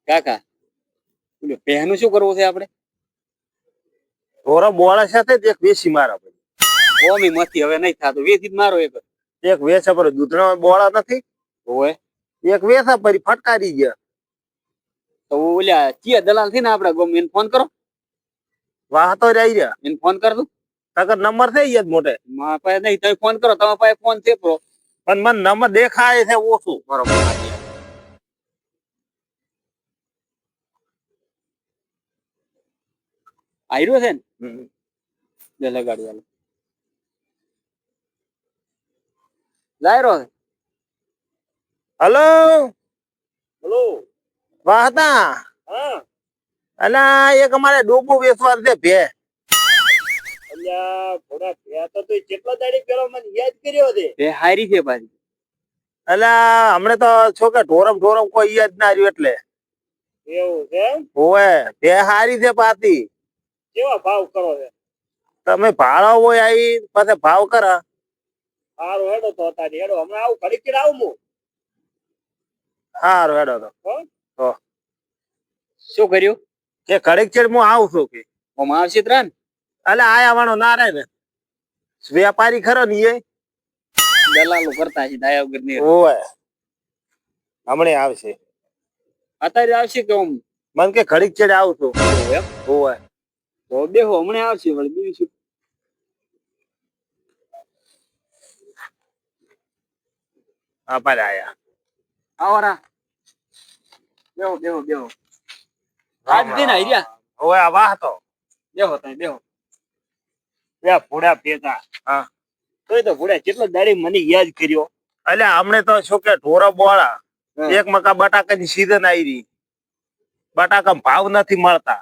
કાકા પેલું પહેનું શું કરવું છે આપણે? ઢોરા બોળા સાથે જ એક વેસી મારા પછી ઓમી મથી હવે નહીં થતું, વેચી જ મારો એક વેસા પર દૂધણા બોળા નથી, હોય એક વેસા પર ફટકારી ગયા. તો ઓલ્યા ચિયા દલાલ થી ને આપડે ગમ એને ફોન કરો. વાહ તો રહી રહ્યા એને ફોન કર દઉં. તકર નંબર થઈ ગયા મોટે મારા પાસે નહીં, તમે ફોન કરો, તમારા પાસે ફોન છે પ્રો. પણ મને નંબર દેખાય છે ઓછું. બરોબર આયરો છે ને લગાડી આલો લાયરો. હલો બોલો. વાહતા હા અલા એક અમારે ડોબો વેચવા છે ભે. અલ્યા થોડા ભ્યા તો કેટલા દાડી પેલો મને યાદ કર્યો છે. એ હારી છે પાછી. અલા હમણે તો છોકે ઢોરમ કોઈ યાદ ના રહ્યું એટલે એવું છે ઓએ ભે હારી છે પાતી. કેવા ભાવ કરો છે? તમે ભાડો હોય આવી પછી ભાવ કરા. સારું હેડો તો તારી હેડો હમણાં આવું ઘડી કે આવું હું. સારું હેડો તો શું કર્યું કે ઘડીક ચેડ હું આવું છું કે ઓમ આવશે ત્રણ. અલે આયા વાળો ના રહે ને વેપારી ખરો ને એ દલાલો કરતા છે દાયા વગર ની. ઓય હમણે આવશે અત્યારે આવશે કે ઓમ મન કે ઘડીક ચેડ આવું છું. ઓય તો બેહો હમણાં આવશે વળી બીજું શું. હા પર આયા આવરા બેહો બેહો બેહો. આજ દિન આઈયા. ઓય વાહ તો બેહો તમે બેહો. બે ભૂડા ભેગા. હા તોય તો ભૂડા કેટલો દાડી મને યાદ કર્યો. એટલે હમણે તો શું કે ઢોરા બોળા એક મકા બટાકાની સીઝન આવી રહી, બટાકા ભાવ નથી મળતા,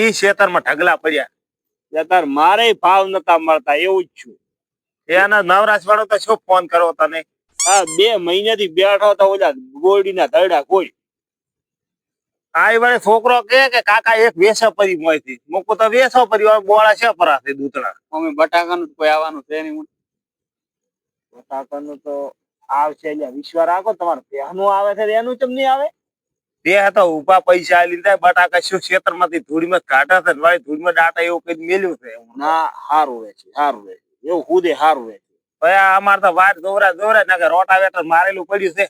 ઈ ખેતરમાં ઢગલા પડ્યા. તાર મારે ભાવ નતા મળતા એવું જ છું. એના નવરાશ વાળો તો શું ફોન કરો તને? હા 2 મહિનાથી બેઠો તો ઓલા ગોળડીના દરડા કોઈ. આ વાળે છોકરો કે કાકા એક વેસા પરી મોયથી મૂકું તો વેસો પરી બોળા છે પરાથી દૂધણા. અમે બટાકાનું કોઈ આવવાનું છે નહીં. બટાકાનું તો આવશે એટલે વિશ્વાસ રાખો. તમારે પહેનું આવે છે એનું ચમ નહીં આવે? બે તો ઉભા પૈસા લીધા બટાકા શું ક્ષેત્રમાંથી ધૂળમાં કાઢા છે વાળી ધૂળમાં ડાટા એવું કઈ મેલ્યું છે. ના સારું રહે છે સારું રહે છે એવું ખુદે સારું રહે છે. ભાઈ અમારે તો વાર દોરા ના કે રોટાવેટર મારેલું પડ્યું છે.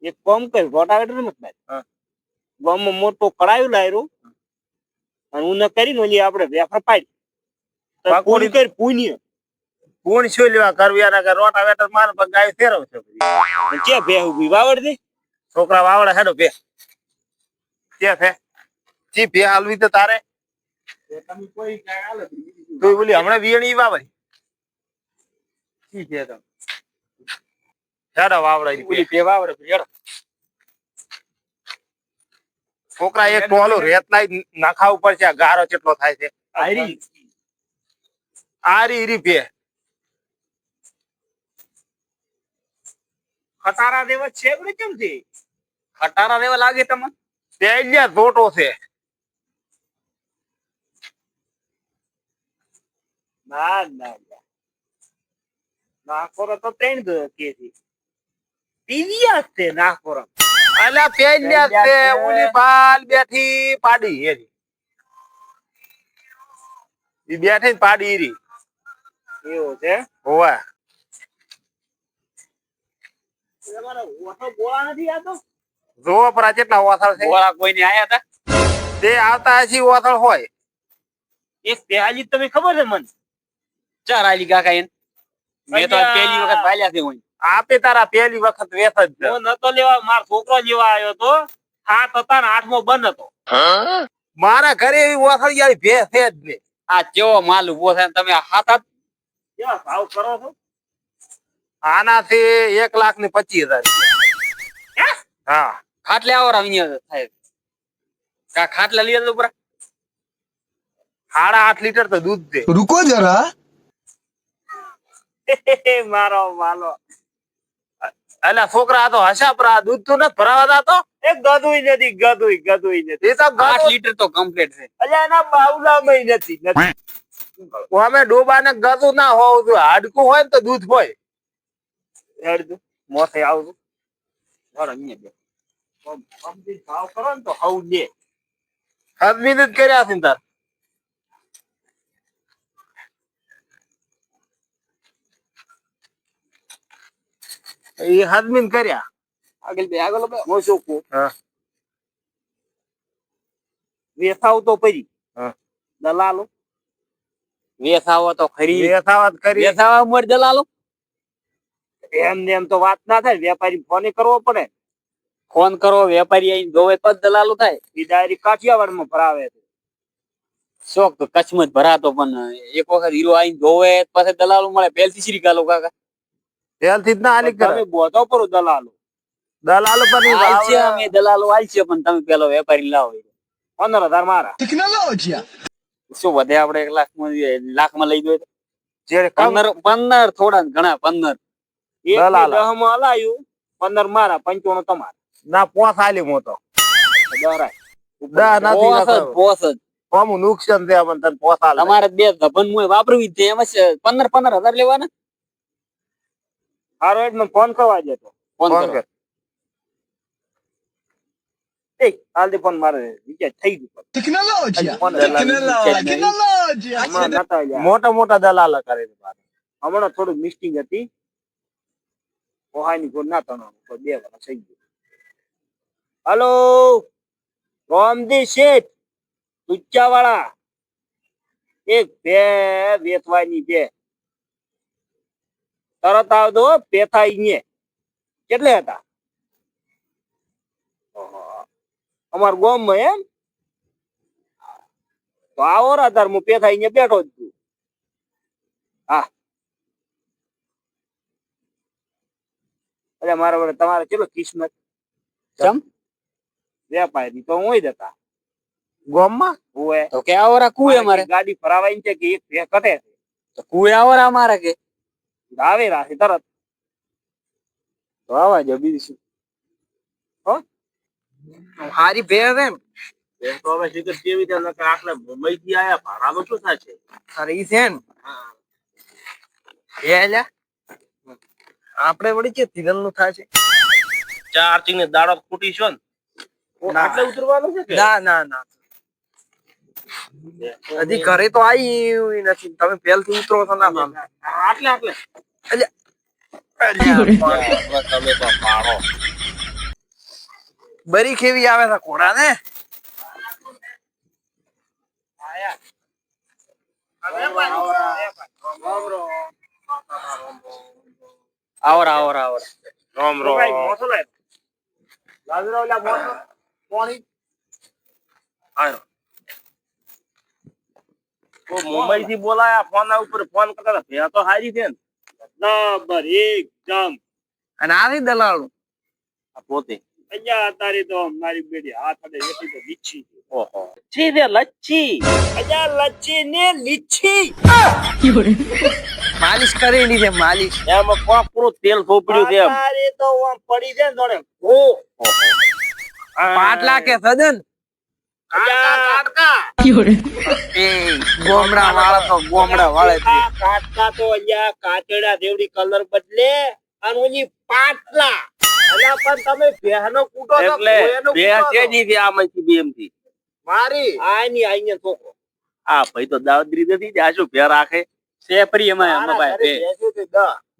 એક કામ કર રોટાવેટર મત ભાઈ ગામમાં મોટું કરાયું લાયરું અને હું કરીને ઓલી આપણે વેફર પાડી પૂરી કરી પુણ્ય પૂણ શું લેવા કરવી ના કે રોટાવેટર મારે પણ ગાય ફેરવશે. કે ભે ઉભી વાવડ દે છોકરા વાવડે હેડો બે કે છે જી બે હાલવી તો તારે તમે કોઈ હાલે તો બોલી હમણાં વિયણી વાવડી ઠીક છે તો હેડો વાવડે ઓલી બે વાવડે હેડો. છોકરા એક ટોલું રેત લાઈ નાખાવું પડશે. ગારો કેટલો થાય છે. આરી રી બે ખટારા દેવા છે કે કેમ છે? ખટારા દેવા લાગે તમને? તેલિયા ધોટો છે. ના ના નાખોરો તો 3 કે છે. પીવિયા છે નાખોરો. અલ્યા તેલિયા છે. ઓલી બાલ બેઠી પાડી એની ઈ બેઠી પાડી રી એવું છે. હોવા જોવા પર કેટલા ઓથળ છે. ગોળા કોઈને આયા હતા તે આવતા હજી ઓથળ હોય. એક પહેલી તમે ખબર છે મને ચાર આલી કાકા એને મેં તો પહેલી વખત ભાલ્યા છે હું. આપે તારા પહેલી વખત વેત જ હું નતો લેવા માર છોકરો લેવા આવ્યો તો 7 હતા ને 8મો બંધ હતો. મારા ઘરે એવી ઓથળિયાળી ભે છે જ ને. આ કેવો માલ ઉભો થાય તમે હાથ હાથ કેવા ભાવ કરો છો? આનાથી 1,25,000. હા ખાટલે આવો રામીયા થાય કા ખાટલા લઈ તો ઉપર 8.5 લીટર તો દૂધ દે. रुको जरा મારો માલો અલ્યા છોકરા તો હસા પર દૂધ તો નથી ભરાવા તો એક ગદુય નથી ગદુય નથી. એ તો 8 લીટર તો કમ્પ્લીટ છે. અલ્યા એના બાવલામાં નથી. અમે ડોબા ને ગદુ ના હોવું જોઈએ. હાડકું હોય ને તો દૂધ હોય. હેડ મોસે આવતું. બરાબર અહીંયા બે સમજી ભાવ કરો ને તો હવ દે. હદમીન જ કર્યા છે ને તાર. એ હદમીન કર્યા. આગળ બે હું શું કહું હા વેસાવ તો પરી હા. દલાલો વેસાવો તો ખરી વેસાવાત કરી. વેસાવા મર દલાલો એમ ને એમ તો વાત ના થાય વેપારી ફોન કરવો પડે ફોન કરો વેપારી અહીં જોવે તો દલાલો થાય એ ડાયરી કાઠિયાવાડમાં ભરાવે છે શોખ તો કચ્છમાં જ ભરાતો પણ એક વખત હીરો આઈને જોવે પછી દલાલો મળે પહેલથી શ્રી ગાલો કાકા ત્યારથી જ ના હાલી કરે. તમે બોધો પર દલાલો દલાલો પર ની આલ છે ભાવ. અમે દલાલો આલ છે પણ તમે પેલો વેપારી લાવો 15,000 મારા શું વધે આપણે 1,00,000 લાખમાં લઈ દો જ્યારે 15 થોડા ને ઘણા 15 દલાલો. 10 માં હલાયું 15 મારા 95 તમારા ના પોસ હાલી મો તો. દરાય દા નથી નતો. પોસ જ પામું નુકસાન થયા પણ તને પોસ હાલ. તમારે બે ધબન મુય વાપરવી જ છે એમાં 15,000 લેવાના હારો એટલે ફોન કરવા દેતો ફોન ફોન કરો કર. એ હાલથી ફોન મારે રિચાર્જ થઈ ગયું હમણાં નતા લ્યા. મોટા મોટા દલાલા કરે છે પાછા. હમણાં થોડું મિસ્ટિંગ હતી ઓહાની ગોળ ના તણાવ તો 2 વર્ષ થઈ ગયું હાલો રોમજી શેઠ ઊંચા વાળા એક બે વેચવાની બે તરત આવજો પેથા ઈને કેટલે હતા અમાર ગામમાં એમ તો આવો રાતાર હું પેથા ઈને બેઠો જ છું હા અરે મારા વડે તમારે ચલો કિસ્મત ચમ વેપારી તો હું જ હતા ગામમાં હુએ તો કે આવરા કુએ મારે ગાડી ફરાવાઈ છે કે એક ભે કટે તો કુએ આવરા મારે કે આવે રાશે તરત તો આવા જો બીજું શું હો હારી ભે છે ને. એ તો હવે શીખર કેવી રીતે નકર આટલે મુંબઈ થી આયા ભાડામાં શું થાય છે અરે ઈ છે ને. એ લ્યા આપણે વળી કે તિરલ નું થાય છે. ચાર્જિંગ ને દાડો ફૂટી છો ને આટલે ઉતરવાનું છે કે ના ના ના હજી ઘરે તો આવી નથી. તમે પહેલથી ઉતરો છો ના પામ. આટલે આટલે તમે તો પાડો બરી કેવી આવે છે ઘોડા ને. આવરા આવરા આવરા રામ રામ. મુંબઈ થી બોલાયા ફોન ઉપર ફોન કરતા હતા ભેયા તો હારી છે ને બરાબર એકદમ અને આ દલાલું આ પોતે અહીંયા તારી તો મારી બેટી હાથ અડે એટલી તો લીચ્છી છે ઓહો છી દે લચ્છી અહીંયા લચ્છી ને લીચ્છી માલિશ કરેલી છે માલિશ. એમાં કોક પૂરું તેલ થોપડ્યું છે તારી તો આમ પડી છે ને જોડે ઓ પાટલા કે સદન ગોમડા વાળા તો ગોમડા વાળે છે. કાટકા તો અહીંયા કાચડા જેવડી કલર બદલે અને ઓલી પાટલા અલા પણ તમે બેહનો કૂટો તો કોયનો કૂટો છે જી આમાંથી બેમથી મારી આની આઈને છોકરો આ ભાઈ તો દાવદરી નથી આ શું ભે રાખે સેપરી એમાં ભાઈ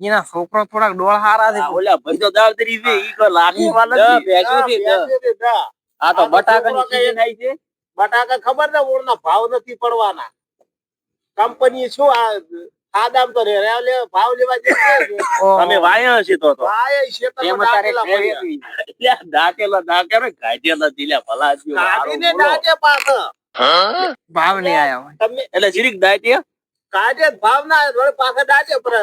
એના છોકરો થોડાક ડોળ હારા છે. ઓલા ભાઈ તો દાવદરી છે ઈ કો લાખી વાળા બેસો છે આ તો બટાકાની સીઝન આવી છે બટાકા ખબર ને ઓળના ભાવ નથી પડવાના કંપની શું આદામ તો ભાવ લેવા જઈએ અમે વાયા છે તો વાયા છે તો એમાં તારે એટલે ડાકેલા ગાઢેલા દિલ્યા ભલા ગાડીને ડાકે પાછો ભાવ નહીં આયા તમે એટલે જીરીક દાટિયા કાઢે ભાવ ના વળે પાછા ડાકે પર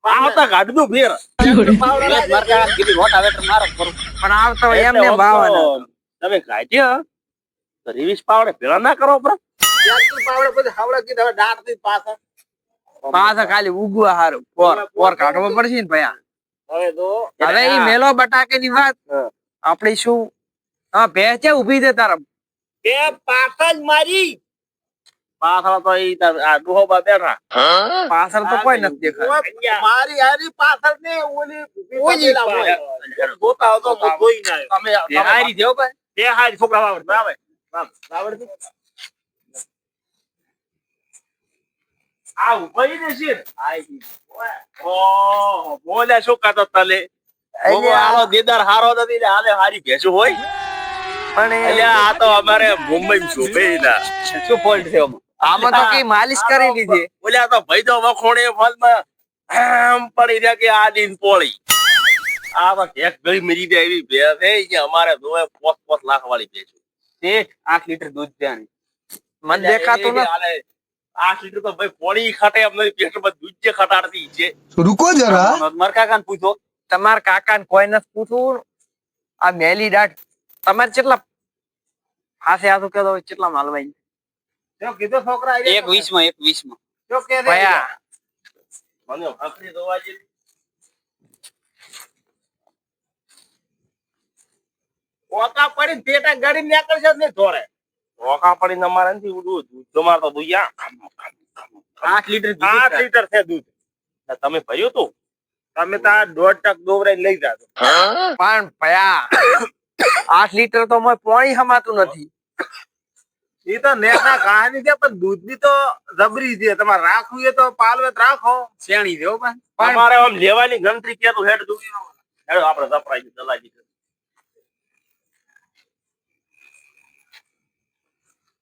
આવતા ગાડું ફેર મારા કીધી રોટ આવે તો મારો પણ આવતો એમને ભાવ તમે ગાઢ્યા તો રીવીસ પાવડે ભેળા ના કરો પર પાવડે પછી હાવડા કીધા હવે ડાટ થી પાછા પાછા ખાલી ઉગવા હારું પોર કાઢવો પડશે ને ભયા. હવે તો હવે ઈ મેલો બટાકે ની વાત આપણે શું હા ભેંસ છે ઉભી છે તારા એ પાક જ મારી પાછળ તો ઈ તાર આ ડોહા બેઠા પાછળ તો કોઈ નથી દેખાતું. મારી હારી પાછળ ને ઓલી ઓલી પેલા હોય. પાછળ. જોતા હો તો હું જોઈ ના આવ્યો. તમે એ હારી દેવો ભાઈ. તે હારી છોકરા વાવડ આવે આવડતું? આ ઉભઈ ને છે ઓહો બોલે શું કાતો તલે એટલે આ- આલો દેદાર હારો નથી એટલે હાલે હારી ભેંસું હોય પણ એટલે આ તો અમારે મુંબઈ માં શોભે ના શું ફોલ્ટ છે આમાં તો કઈ માલિશ કરેલી છે. બોલે આ તો ભાઈ તો વખોણે ફળમાં આમ પડી રહ્યા કે આ દિન પોળી આ તો એક ગળી મરી જાય એવી ભેંસ છે કે અમારે જોવે 5 લાખ વાળી ભેંસ તે 8 લીટર દૂધ ત્યાં મને દેખાતું નથી. 8 લીટર તો ભાઈ પોળી ખાટે અમને પેટમાં દૂધ જે ખટાડતી છે रुको जरा મારા કાકાને પૂછો. તમારા કાકાને કોઈ નથી પૂછવું. આ મેલી દાઢ તમારે કેટલા હાસે હાથું કેતો હોય કેટલા માલવાઈ જો કીધું છોકરા આવ્યા 21 માં જો કે રે. ભયા મને ભાખરી દોવા જેવી ઓકા પડીને પેટા ગળી નીકળશે જ નહીં ધોળે. ઓકા પડીને અમારે નથી ઉડવું દૂધ તમારે તો દુયા 8 લીટર 8 લીટર છે દૂધ. તમે ભર્યું તું તમે તો આ 1.5 દોવરાઈને લઈ જાજો. પણ ભયા 8 લીટર તો મોય પાણી હમાતું નથી. ઈ તો નેના કહાની છે પણ દૂધની તો જબરી છે. તમારે રાખવું એ તો પાલવે જ રાખો. શેણી દેવો પણ અમારે આમ લેવાની ગણતરી કેતું હેડ દુનિયા હેડો આપણે સપરાઈ દલાજી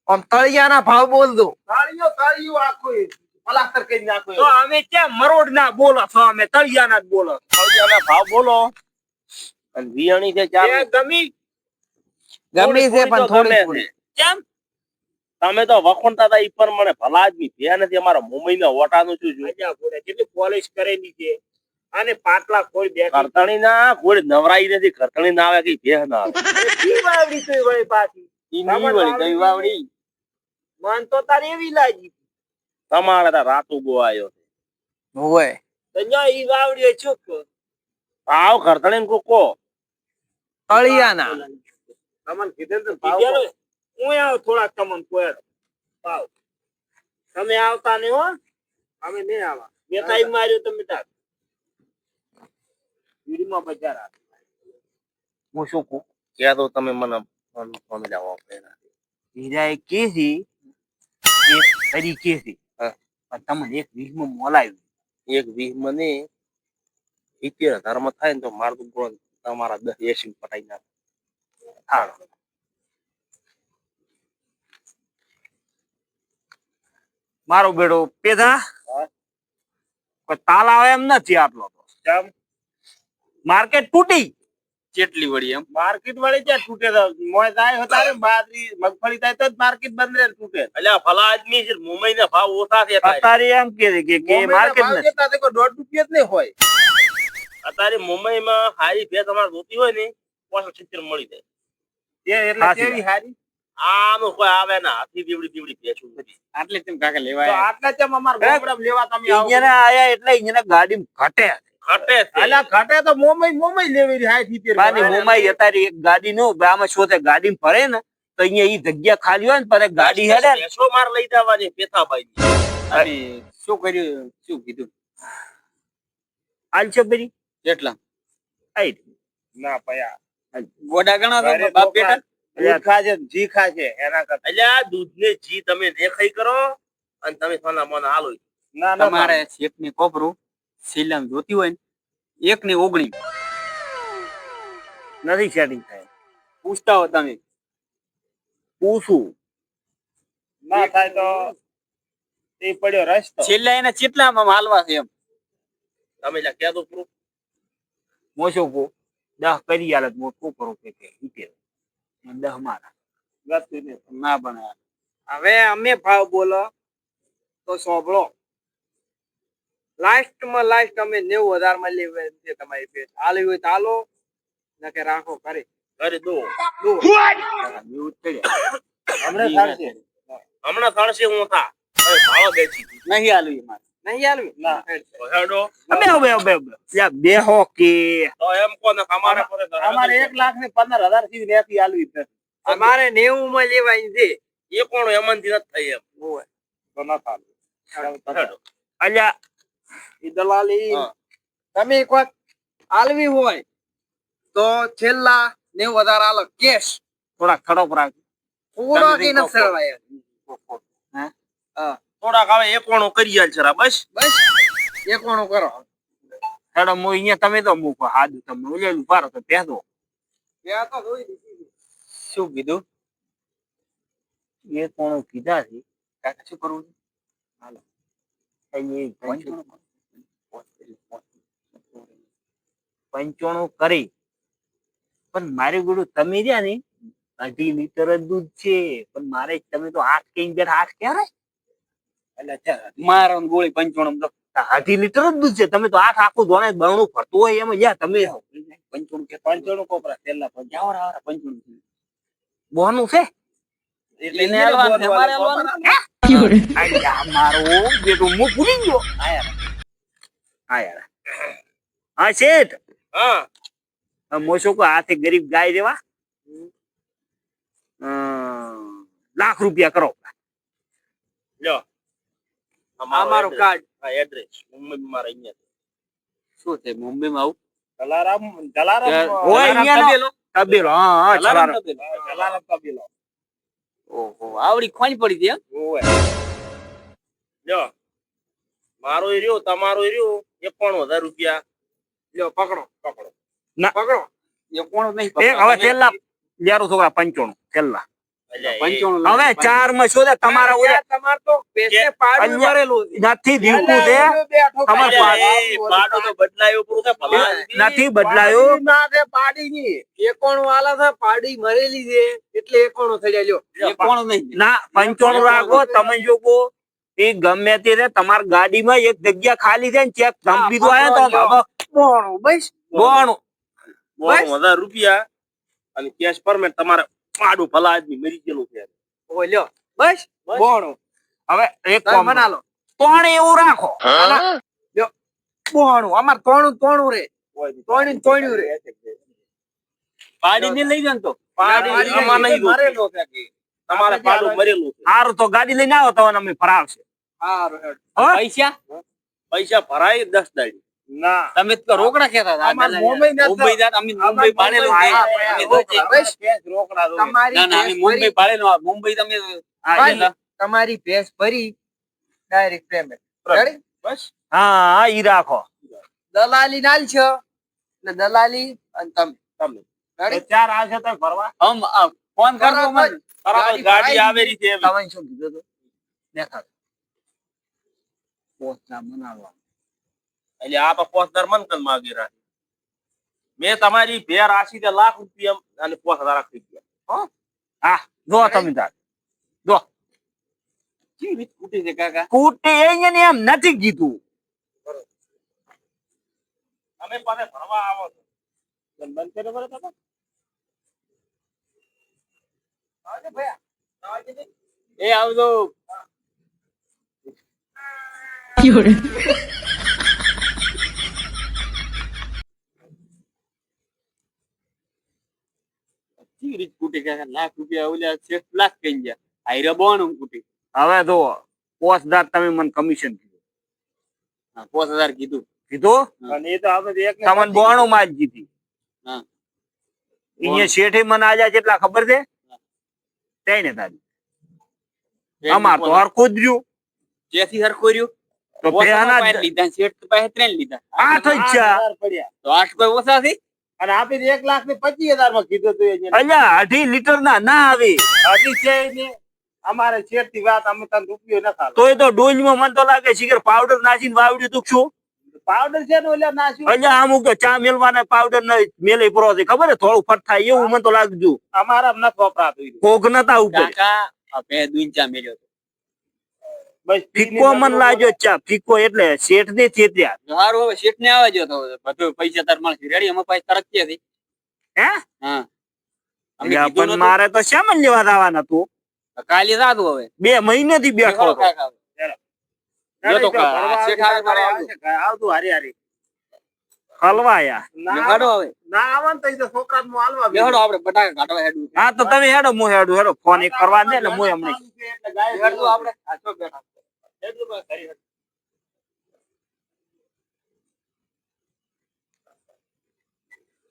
આમ તળિયાના ભાવ બોલ દો. તાળીઓ આખું એ પલાસ્તર કરી નાખો તો અમે ક્યાં મરોડ ના બોલો છો અમે તળિયાના જ બોલો તળિયાના ભાવ બોલો અને વિયાણી છે ચાર એ ગમી ગમી છે પણ થોડી થોડી. કેમ તમે તો વખોણતા હતા ઈ પર મને ભલા આદમી ભ્યા નથી અમારા મુંબઈ ના ઓટાનું શું જોયું મજા પડે કેટલી પોલિશ કરેલી છે. અને પાટલા કોઈ બે કરતણી ના કોઈ નવરાઈ નથી કરતણી ના આવે કઈ ભેહ ના આવે વાવડી તો વળી પાછી ઈ ની વળી કઈ વાવડી મન તો તારે એવી લાગી. તમારે તો રાતું ગો આવ્યો હોય તો ન્યા ઈ વાવડી ચૂક આવ કરતણી ને કોકો તળિયાના તમને કીધું ને ભાવ કહો. હું આવ થોડાક તમને કોઈ ભાવ તમે આવતા નહીં હો. અમે નહીં આવા મેં ટાઈમ માર્યો તમે તાર વીડીમાં બજાર આ. હું શું કહું ક્યાં તો તમે મને ફોન લાવો હીરા એ કે છે એક તરીકે છે પણ તમને એક વીસમાં મોલાયું. 1 20 મને 70,000 માં થાય ને તો મારું તો તમારા 10 80 પટાઈ નાખે હા મારો બેડો પેધા કોઈ તાલ આવે એમ નથી આટલો તો કેમ માર્કેટ તૂટી કેટલી વળી એમ માર્કેટ વાળી ક્યાં તૂટે તો મોય જાય હતા રે બાજરી મગફળી થાય તો જ માર્કેટ બંધ રહે તૂટે. એટલે આ ભલા આદમી છે મુંબઈ ના ભાવ ઓછા છે અત્યારે. અત્યારે એમ કે માર્કેટ નથી. કેટલા તો કોઈ 1.5 રૂપિયા જ નહીં હોય. અત્યારે મુંબઈ માં હારી ભેંસ તમારે જોતી હોય ને 65 મળી જાય એ એટલે સાચી કેવી હારી. આનું કોઈ આવે ના હાથી બીવડી બીવડી ભેંસું નથી આટલે તેમ કાકા તો લેવાય આટલા ચમ અમાર ગામડામાં લેવા તમે આવો. અહીંયા આયા એટલે અહીંયા ગાડી ઘટે ઘટે છે અલા ઘટે તો મોમઈ લેવી રહી 60 બાની મોમાઈ અત્યારે એક ગાડી નો આમાં શું થાય ગાડી ફરે ને તો અહીંયા ઈ જગ્યા ખાલી હોય ને પર ગાડી હેડે ને. ભેંસો માર લઈ જવાની પેથાભાઈ અને શું કર્યું શું કીધું આલશો બેરી કેટલા ના પયા ગોડા ગણા ઘરે બાપ બેટા દૂધ ખાશે જી ખાશે એના કરતા એટલે આ દૂધ ને જી તમે દેખાઈ કરો અને તમે સોના મોના હાલો ના ના તમારે શેઠ ની કોપરું સિલામ જોતી હોય ને 1 ની 19 નથી સેટિંગ થાય. પૂછતા હો તમે પૂછું ના થાય તો એ પડ્યો રસ્તો. છેલ્લા એને કેટલામાં હાલવા છે એમ તમે લ્યા ક્યાં તો પૂરું મોશો કો 10 કરી આલત મોટું કરો કે 10 મારા ગતું નહીં. ના બને હવે અમે ભાવ બોલો તો સોંભળો લાસ્ટમાં લાસ્ટ અમે 90,000 માં લેવા છે તમારી પેટ હાલ હોય તો હાલો નકે રાખો કરે અરે દો હમણાં ચાલશે. હમણાં થણશે હું થા હવે ભાળો બેસી નહીં હાલવી મારે નહીં હાલવી ના. હેડો બે બેહો કે તો એમ કોને અમારે પર અમારે 1,15,000 થી નથી આલવી જ નથી. અમારે 90 માં લેવાની છે એ કોણ એમનથી નથી થઈ એમ તો ના ચાલે. હેડો. અલ્યા ઈ દલાલી હા. તમે કોઈક આલવી હોય તો છેલ્લા 90,000 આલો કેશ. થોડાક ખડો રાખ. પૂરો તમે કે કહો. ન સરવાય. થોડાક હવે એકોણું કરી આલ જરા બસ. બસ એકોણું કરો. હેડો હું અહીંયા તમે તો મૂકો હાથ તમે ઓલેલું પારો તો પહેરો. ત્યાં તો જોઈ દીધી. શું કીધું? એ કોણ કીધા છે? કાકા શું કરવું છે? હાલો. અહીંયા 95 કરી પણ મારી ગુરુ તમે રહ્યા ને 2.5 લીટર જ દૂધ છે પણ મારે તમે તો 8 કઈ બેર 8 ક્યારે મારો ગોળી 95 તો 2.5 લીટર જ દૂધ છે તમે તો 8 આખું ધોણે બરણું ફરતું હોય એમાં યા તમે 95 કે 95 કોપરા છેલ્લા જાવરા આવરા 95. બોનું છે એટલે એને આલવાનું છે, અમારે આલવાનું. આયા મારો બેટો મુ ભૂલી ગયો હા યાર હા શેઠ હા મોશો કો હાથે ગરીબ ગાય દેવા લાખ રૂપિયા કરો લ્યો આ મારો કાર્ડ. આ એડ્રેસ મુંબઈ મારા અહીંયા શું છે મુંબઈમાં આવું? જલારામ હોય અહીંયા તબેલો. તબેલો હા હા જલારામ છલારામ. તબેલો. જલારામ તબેલો ઓહો આવડી ખોઈ પડી છે એમ? ઓય લ્યો મારો એ રહ્યો તમારો એ રહ્યો 91,000 રૂપિયા લ્યો પકડો. ના. પકડો. એ કોણ નહીં એક હવે છેલ્લા લ્યારું છોકરા 95 છેલ્લા અલ્યા, 95 હવે 4 માં શોધે તમારા ઓલે તમાર તો પેસે પાડું અહીંયા ભરેલું છે. નથી દીવકું છે તમાર પાડો તો બદલાયો પૂરું છે ભલા નથી બદલાયો ના છે પાડી ની 91 આલા છે પાડી મરેલી છે એટલે 91 થયા લ્યો. 91 નહીં. ના 95 રાખો તમે જો કો એ ગમે તે રે તમાર ગાડીમાં એક જગ્યા ખાલી છે ને ચેક ધમ દીધું આયા તો હવે બોણું બસ. બોણું 90,000 રૂપિયા અને કેશ પરમેન્ટ તમારે પાડું ભલા આદમી મરી ગયેલું છે ઓ લ્યો બસ બસ. બોણું. હવે એક તમે કામ મના લો. ત્રણ એવું રાખો લ્યો બોણું અમાર તોણું રે. તોણ્યું રે. પાડીને લઈ જાય તો પાડી આમાં નહીં રોકે. મરેલો છે કે. તમારે પાડું મરેલું છે સારું તો ગાડી લઈને આવો તો અમે ફરાવશે હારું હેડ. હો? પૈસા પૈસા ભરાય 10 દાડી ના તમે તો રોકડા કહેતા હતા. અમાર મુંબઈ ના મુંબઈ જાત અમે મુંબઈ પાડેલું છે. અમે તો છે. બસ રોકડા દો ના ના અમે મુંબઈ પાડેલું આ મુંબઈ તમે હા, તમારી ભેંસ ભરી ડાયરેક્ટ પેમેન્ટ રેડી. બસ હા ઈ રાખો દલાલી નાલ છે એટલે દલાલી અને તમે તમે રેડી. ચાર આવશે તો ફરવા હમ ફોન કરજો મને. બરાબર ગાડી આવે રીતે એવી. તમે શું કીધું હતું? દેખાડો. પોસ્ટના બનાવવા. એટલે આ તો 5,000 મન માગી રાખી મેં તમારી ભેર આશી તે લાખ રૂપિયા અને 5,000 રાખી ગયા હા જો તમે તાર જો કેવી સ્કૂટી છે કાકા? કુટી અહીંયા ને એમ નથી કીધું તમે પાસે ભરવા આવો છો બંધ કરે બરાબર કાકા આવજો ભૈયા આવજો ને. એ આવજો. કેવી રીત સ્કૂટી કાકા? લાખ રૂપિયા ઓલ્યા 6 લાખ કઈ ગયા. હાઈરે બોણું સ્કૂટી. હવે જો 5,000 તમે મને કમિશન કીધું હા 5,000 કીધું. કીધું અને એ તો આપણે એક તમને બોણું માં જ જીતી હા. અહીંયા શેઠે મને આજે કેટલા ખબર છે તેને તારી અમાર તો હરખું જ રહ્યું જેથી હરખું રહ્યું. તો ઓછામાં પેલા પાંચ લીધા શેઠ પાસે 3 લીધા. 8 જ છે 8,000 પડ્યા તો 8 કોઈ ઓછા છે? અને આપી 1,25,000 માં કીધું તું એને. અલ્યા 2.5 લીટર ના ના આવે હજી છે ને અમારે શેઠ થી વાત અમે તને રૂપિયો ન ખાલો તોય તો ડોલમાં મને તો લાગે શિખર પાવડર નાખીને વાવડ્યું તું શું પાવડર છે ને ઓલા નાખ્યું અલ્યા અમુક તો ચા મેલવાના પાવડર ને મેલે પૂરો છે ખબર છે થોડું ફટ થાય એવું મને તો લાગતું અમારા નથી વપરાતું કોક નતા ઉપર કાકા આ પે દુંચા મેલ્યો તો. બસ ફીકો મને લાગ્યો ચા ફીકો એટલે શેઠ ને થેત્યા હારું હવે શેઠ ને આવવા જો તો બધું પૈસા તાર મળશે રેડી. અમે પાસે તરત છે હે હા અમે અલ્યા કીધું પણ નતું. મારે તો શામાં લેવા આવવાના તું કાલે જાતું હવે 2 મહિનાથી બેઠો દેખાડો હતો. કાકા. જો તો શેઠ આવે મારે આવજો. આવતું હારી હારી હલવાયા દેખાડો હવે. ના આવે ને તો એ તો છોકરા નું હાલવા દેખાડો આપણે બટાકા કાઢવા હેડું. હા તો તમે હેડો હું હેડું હેડો ફોન એક કરવા દે એટલે હું એમને હેડું આપણે આ છો બેઠા.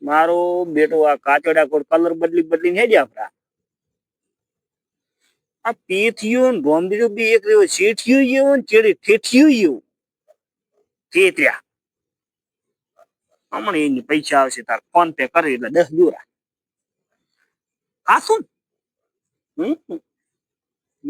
મારો બેટો આ કાચોડા કોડ કલર બદલીને હેડ્યા આપડા આ પેથિયો ને ગોમડીઓ બી એક રહ્યો શેઠિયો જેવો ને ચેડી ઠેઠિયો જેવો તેત્ર્યા હમણાં એની પૈસા આવશે તાર ફોન પે કરી એટલે 10 દોરા આ શું